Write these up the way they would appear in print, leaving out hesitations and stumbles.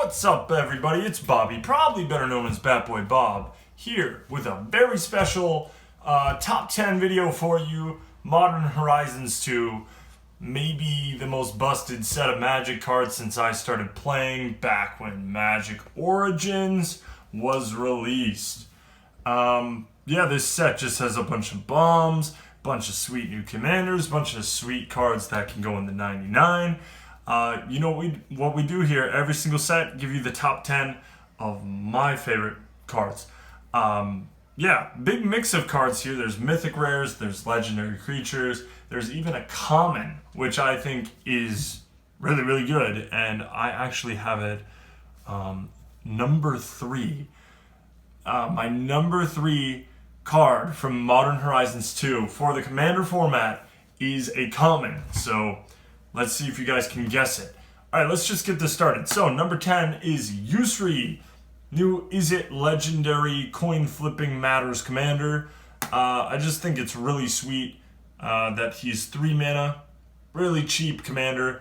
What's up, everybody? It's Bobby, probably better known as Batboy Bob, here with a very special top 10 video for you. Modern Horizons 2, maybe the most busted set of Magic cards since I started playing back when Magic Origins was released. This set just has a bunch of bombs, bunch of sweet new commanders, bunch of sweet cards that can go in the 99. What we do here, every single set, give you the top 10 of my favorite cards. Big mix of cards here. There's mythic rares, there's legendary creatures, there's even a common, which I think is really, really good. And I actually have it number 3. My number 3 card from Modern Horizons 2 for the Commander format is a common. So let's see if you guys can guess it. Alright, let's just get this started. So, number 10 is Yusri, new Is It Legendary Coin Flipping Matters Commander. I just think it's really sweet that he's 3 mana, really cheap commander.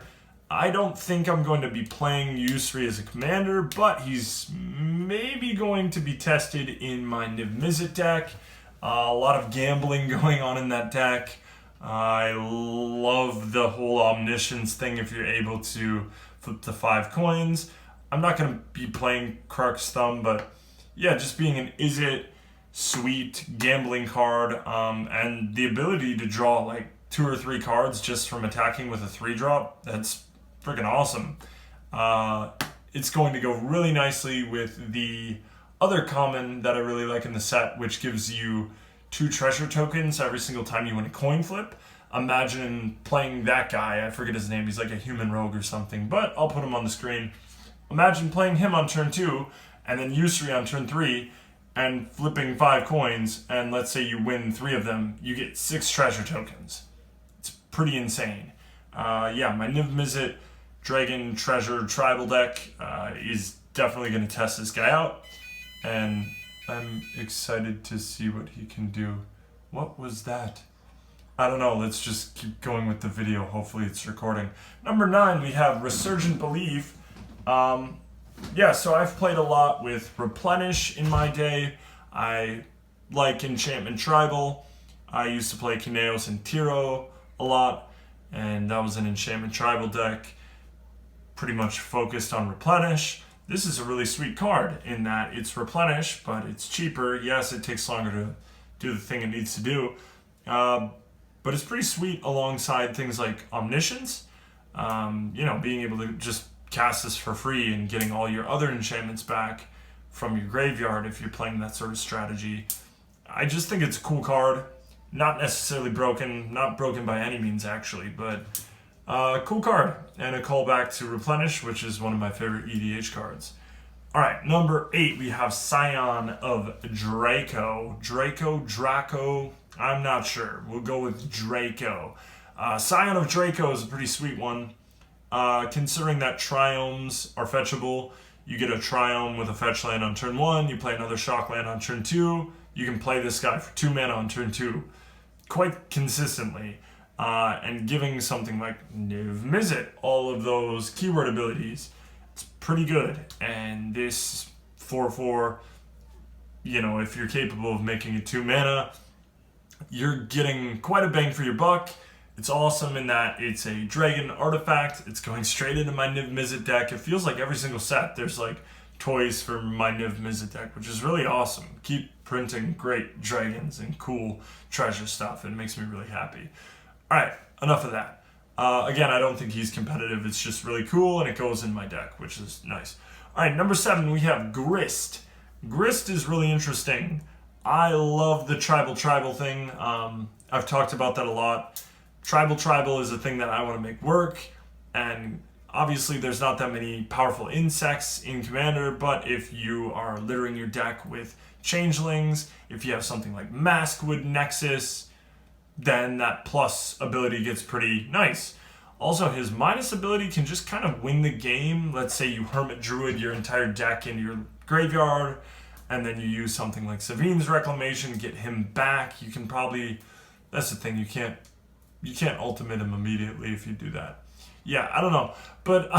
I don't think I'm going to be playing Yusri as a commander, but he's maybe going to be tested in my Niv Mizzet deck. A lot of gambling going on in that deck. I love the whole omniscience thing if you're able to flip the 5 coins. I'm not going to be playing Krark's Thumb, but yeah, just being an Is It sweet gambling card, and the ability to draw like 2 or 3 cards just from attacking with a 3-drop, that's freaking awesome. It's going to go really nicely with the other common that I really like in the set, which gives you 2 treasure tokens every single time you win a coin flip. Imagine playing that guy. I forget his name. He's like a human rogue or something, but I'll put him on the screen. Imagine playing him on turn 2 and then Yusri on turn 3 and flipping 5 coins, and let's say you win 3 of them, you get 6 treasure tokens. It's pretty insane. My Niv Mizzet Dragon Treasure Tribal deck is definitely going to test this guy out, and I'm excited to see what he can do. What was that? I don't know, let's just keep going with the video. Hopefully it's recording. Number 9, we have Resurgent Belief. So I've played a lot with Replenish in my day. I like Enchantment Tribal. I used to play Kineos and Tiro a lot, and that was an Enchantment Tribal deck, pretty much focused on Replenish. This is a really sweet card in that it's Replenish, but it's cheaper. Yes, it takes longer to do the thing it needs to do, but it's pretty sweet alongside things like Omniscience. Being able to just cast this for free and getting all your other enchantments back from your graveyard if you're playing that sort of strategy. I just think it's a cool card. Not necessarily broken, not broken by any means actually, but cool card, and a callback to Replenish, which is one of my favorite EDH cards. Alright, number 8, we have Scion of Draco. Draco, I'm not sure. We'll go with Draco. Scion of Draco is a pretty sweet one. Considering that Triomes are fetchable, you get a Triome with a fetch land on turn 1, you play another shock land on turn 2, you can play this guy for 2 mana on turn 2 quite consistently. And giving something like Niv Mizzet all of those keyword abilities, it's pretty good. And this 4/4, if you're capable of making it 2 mana, you're getting quite a bang for your buck. It's awesome in that it's a dragon artifact. It's going straight into my Niv Mizzet deck. It feels like every single set there's like toys for my Niv Mizzet deck, which is really awesome. Keep printing great dragons and cool treasure stuff. It makes me really happy. Alright, enough of that. Again, I don't think he's competitive. It's just really cool, and it goes in my deck, which is nice. Alright, number 7, we have Grist. Grist is really interesting. I love the tribal thing. I've talked about that a lot. Tribal is a thing that I want to make work, and obviously there's not that many powerful insects in Commander, but if you are littering your deck with changelings, if you have something like Maskwood Nexus, then that plus ability gets pretty nice. Also, his minus ability can just kind of win the game. Let's say you Hermit Druid your entire deck into your graveyard, and then you use something like Savine's Reclamation, get him back. You can probably, that's the thing, you can't ultimate him immediately if you do that. Yeah, I don't know. But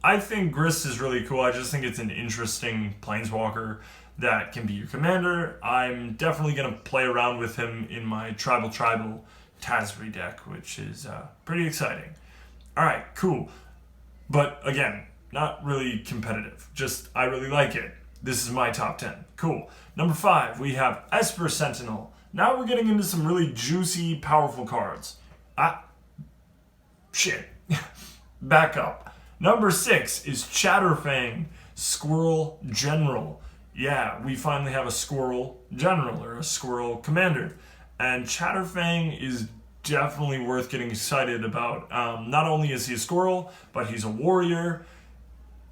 I think Grist is really cool. I just think it's an interesting planeswalker that can be your commander. I'm definitely going to play around with him in my Tribal Tazri deck, which is pretty exciting. All right, cool. But again, not really competitive. Just, I really like it. This is my top 10. Cool. Number 5, we have Esper Sentinel. Now we're getting into some really juicy, powerful cards. Shit. Back up. Number 6 is Chatterfang, Squirrel General. Yeah, we finally have a Squirrel General, or a Squirrel Commander. And Chatterfang is definitely worth getting excited about. Not only is he a squirrel, but he's a warrior.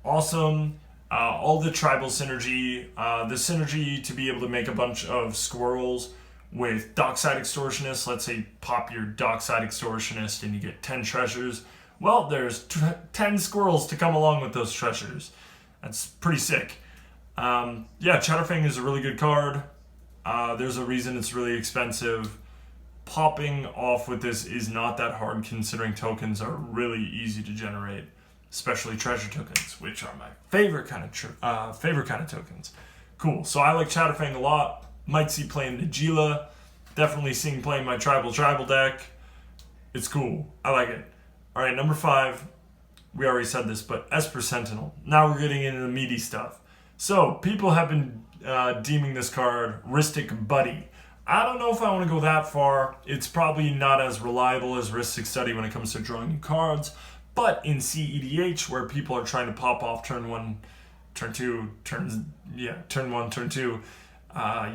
Awesome. All the tribal synergy. The synergy to be able to make a bunch of squirrels with Dockside Extortionist. Let's say pop your Dockside Extortionist and you get 10 treasures. Well, there's 10 squirrels to come along with those treasures. That's pretty sick. Yeah, Chatterfang is a really good card. There's a reason it's really expensive. Popping off with this is not that hard considering tokens are really easy to generate, especially treasure tokens, which are my favorite kind of tokens. Cool. So I like Chatterfang a lot. Might see playing Najila. Definitely seeing playing my tribal deck. It's cool. I like it. All right, number 5. We already said this, but Esper Sentinel. Now we're getting into the meaty stuff. So people have been deeming this card Ristic Buddy. I don't know if I want to go that far. It's probably not as reliable as Ristic Study when it comes to drawing new cards. But in CEDH, where people are trying to pop off turn 1, turn 2, turn 1, turn 2,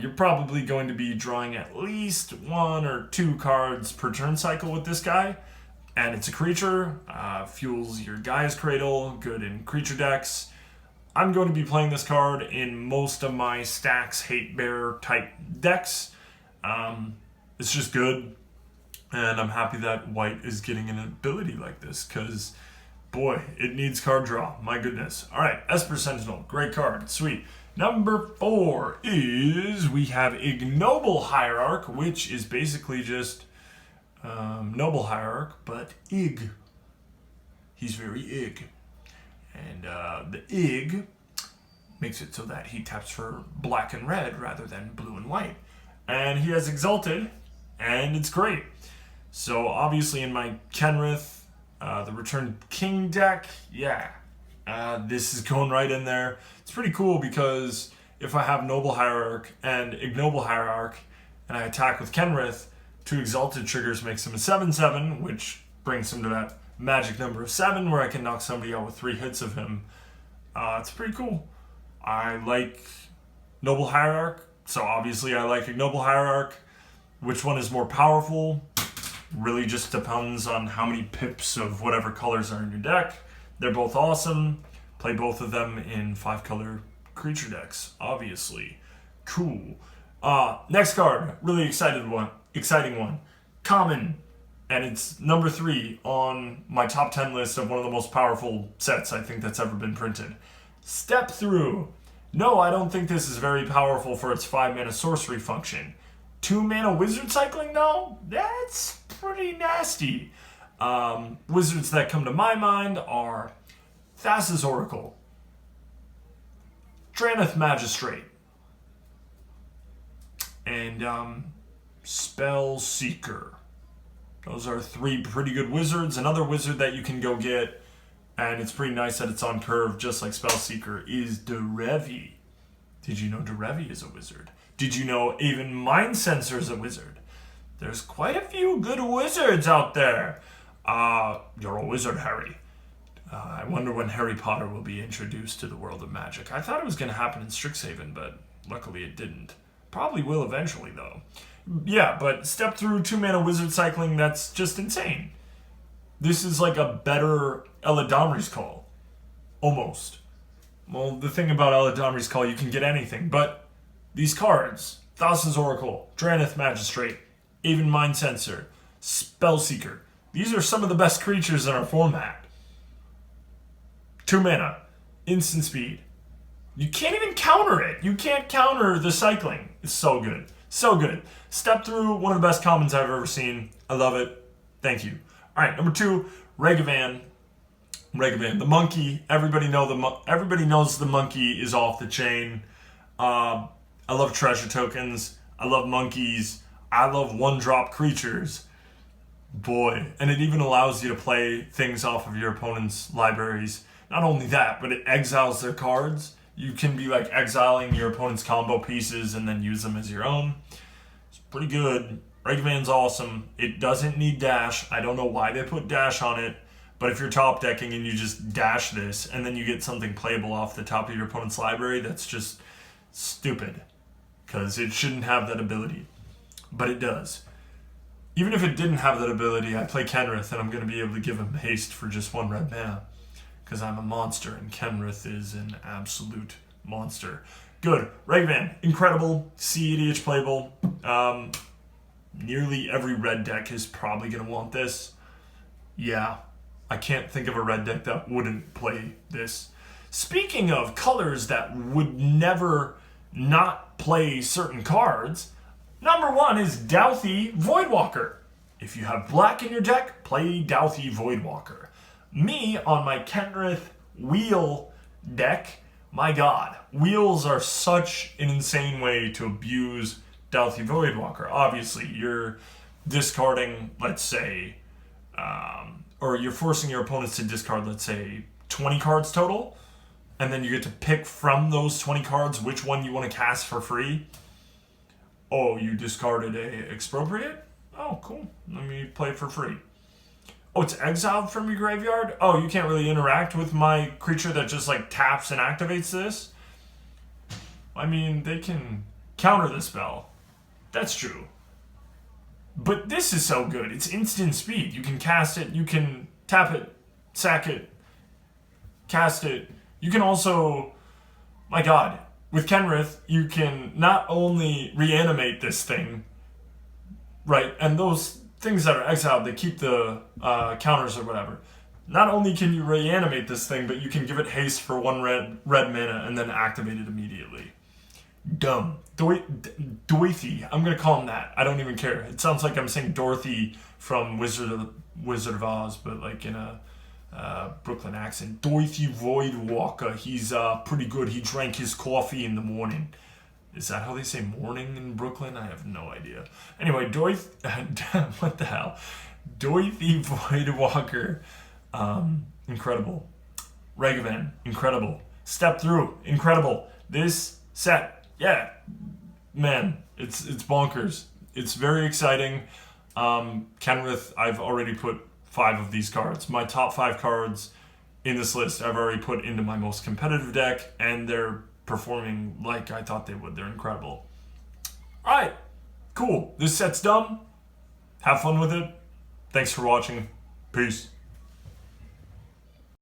you're probably going to be drawing at least 1 or 2 cards per turn cycle with this guy. And it's a creature, fuels your Gaia's Cradle, good in creature decks. I'm going to be playing this card in most of my Stacks Hate Bear type decks. It's just good, and I'm happy that white is getting an ability like this, because, boy, it needs card draw. My goodness. All right, Esper Sentinel, great card, sweet. Number 4 is we have Ignoble Hierarch, which is basically just Noble Hierarch, but Ig. He's very Ig. And the Ig makes it so that he taps for black and red rather than blue and white. And he has Exalted, and it's great. So obviously in my Kenrith, the Return King deck, yeah, this is going right in there. It's pretty cool because if I have Noble Hierarch and Ignoble Hierarch, and I attack with Kenrith, 2 Exalted triggers makes him a 7/7, which brings him to that magic number of 7, where I can knock somebody out with 3 hits of him. It's pretty cool. I like Noble Hierarch. So obviously I like Ignoble Hierarch. Which one is more powerful? Really just depends on how many pips of whatever colors are in your deck. They're both awesome. Play both of them in 5-color creature decks, obviously. Cool. Next card, really exciting one. Common. And it's number 3 on my top 10 list of one of the most powerful sets I think that's ever been printed. Step Through. No, I don't think this is very powerful for its 5-mana sorcery function. 2-mana wizard cycling, though? That's pretty nasty. Wizards that come to my mind are Thassa's Oracle, Drannith Magistrate, and Spell Seeker. Those are 3 pretty good wizards. Another wizard that you can go get, and it's pretty nice that it's on curve, just like Spellseeker, is Derevi. Did you know Derevi is a wizard? Did you know even Mind Sensor is a wizard? There's quite a few good wizards out there. You're a wizard, Harry. I wonder when Harry Potter will be introduced to the world of magic. I thought it was going to happen in Strixhaven, but luckily it didn't. Probably will eventually, though. Yeah, but Step Through 2-mana wizard cycling, that's just insane. This is like a better Eladamri's Call. Almost. Well, the thing about Eladamri's Call, you can get anything, but these cards, Thassa's Oracle, Drannith Magistrate, even Mind Sensor, Spellseeker, these are some of the best creatures in our format. 2 mana, instant speed. You can't even counter it. You can't counter the cycling. It's so good. So good. Step Through, one of the best commons I've ever seen. I love it. Thank you. All right, number 2, Reggaevan. Reggaevan, the monkey. Everybody knows the monkey is off the chain. I love treasure tokens. I love monkeys. I love one-drop creatures. Boy, and it even allows you to play things off of your opponent's libraries. Not only that, but it exiles their cards. You can be like exiling your opponent's combo pieces and then use them as your own. It's pretty good. Reggaevan's awesome. It doesn't need dash. I don't know why they put dash on it, but if you're top decking and you just dash this and then you get something playable off the top of your opponent's library, that's just stupid. Because it shouldn't have that ability. But it does. Even if it didn't have that ability, I play Kenrith and I'm going to be able to give him haste for just 1 red mana. Because I'm a monster and Kenrith is an absolute monster. Good. Reggaevan, incredible. CEDH playable. Nearly every red deck is probably going to want this. Yeah, I can't think of a red deck that wouldn't play this. Speaking of colors that would never not play certain cards, number 1 is Dowthie Voidwalker. If you have black in your deck, play Dowthie Voidwalker. Me, on my Kenrith wheel deck, my god, wheels are such an insane way to abuse Dowthie Voidwalker. Obviously, you're discarding, let's say, or you're forcing your opponents to discard, let's say, 20 cards total, and then you get to pick from those 20 cards which one you want to cast for free. Oh, you discarded a Expropriate? Oh, cool. Let me play it for free. Oh, it's exiled from your graveyard? Oh, you can't really interact with my creature that just like taps and activates this? I mean, they can counter the spell. That's true. But this is so good. It's instant speed. You can cast it, you can tap it, sack it, cast it. You can also, my god, with Kenrith, you can not only reanimate this thing, right, and those things that are exiled, they keep the counters or whatever. Not only can you reanimate this thing, but you can give it haste for 1 red mana and then activate it immediately. Dumb. Dowthie. I'm going to call him that. I don't even care. It sounds like I'm saying Dorothy from Wizard of Oz, but like in a Brooklyn accent. Dowthie Voidwalker. He's pretty good. He drank his coffee in the morning. Is that how they say morning in Brooklyn? I have no idea. Anyway, what the hell? Dowthie Voidwalker. Incredible. Reggaevan. Incredible. Step Through. Incredible. This set. Yeah. Man, it's bonkers. It's very exciting. Kenrith, I've already put 5 of these cards. My top 5 cards in this list I've already put into my most competitive deck, and they're performing like I thought they would. They're incredible. Alright, cool. This set's done. Have fun with it. Thanks for watching. Peace.